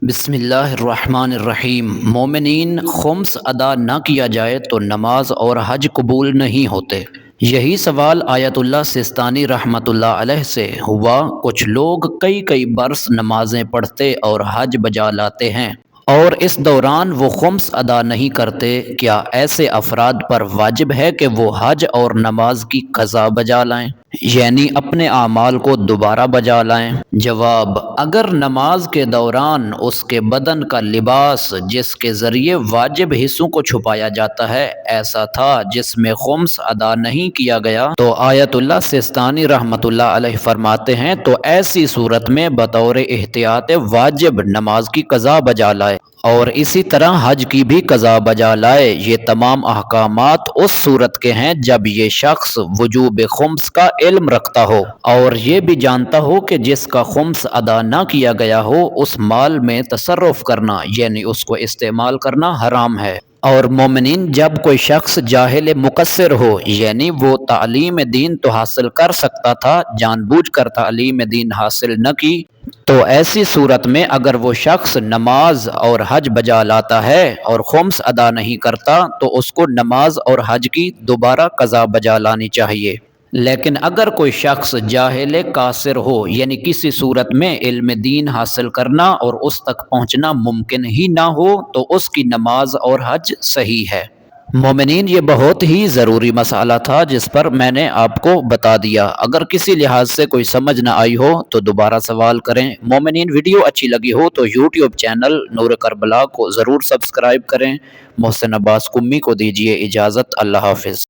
بسم اللہ الرحمن الرحیم۔ مومنین، خمس ادا نہ کیا جائے تو نماز اور حج قبول نہیں ہوتے۔ یہی سوال آیت اللہ سستانی رحمۃ اللہ علیہ سے ہوا۔ کچھ لوگ کئی برس نمازیں پڑھتے اور حج بجا لاتے ہیں اور اس دوران وہ خمس ادا نہیں کرتے، کیا ایسے افراد پر واجب ہے کہ وہ حج اور نماز کی قضا بجا لائیں، یعنی اپنے اعمال کو دوبارہ بجا لائیں؟ جواب: اگر نماز کے دوران اس کے بدن کا لباس جس کے ذریعے واجب حصوں کو چھپایا جاتا ہے ایسا تھا جس میں خمس ادا نہیں کیا گیا، تو آیت اللہ سستانی رحمۃ اللہ علیہ فرماتے ہیں تو ایسی صورت میں بطور احتیاط واجب نماز کی قضا بجا لائے اور اسی طرح حج کی بھی قضا بجا لائے۔ یہ تمام احکامات اس صورت کے ہیں جب یہ شخص وجوب خمس کا علم رکھتا ہو اور یہ بھی جانتا ہو کہ جس کا خمس ادا نہ کیا گیا ہو اس مال میں تصرف کرنا، یعنی اس کو استعمال کرنا حرام ہے۔ اور مومنین، جب کوئی شخص جاہل مقصر ہو، یعنی وہ تعلیم دین تو حاصل کر سکتا تھا، جان بوجھ کر تعلیم دین حاصل نہ کی، تو ایسی صورت میں اگر وہ شخص نماز اور حج بجا لاتا ہے اور خمس ادا نہیں کرتا تو اس کو نماز اور حج کی دوبارہ قضا بجا لانی چاہیے۔ لیکن اگر کوئی شخص جاہل قاصر ہو، یعنی کسی صورت میں علم دین حاصل کرنا اور اس تک پہنچنا ممکن ہی نہ ہو، تو اس کی نماز اور حج صحیح ہے۔ مومنین، یہ بہت ہی ضروری مسئلہ تھا جس پر میں نے آپ کو بتا دیا۔ اگر کسی لحاظ سے کوئی سمجھ نہ آئی ہو تو دوبارہ سوال کریں۔ مومنین، ویڈیو اچھی لگی ہو تو یوٹیوب چینل نور کربلا کو ضرور سبسکرائب کریں۔ محسن عباس قمی کو دیجیے اجازت۔ اللہ حافظ۔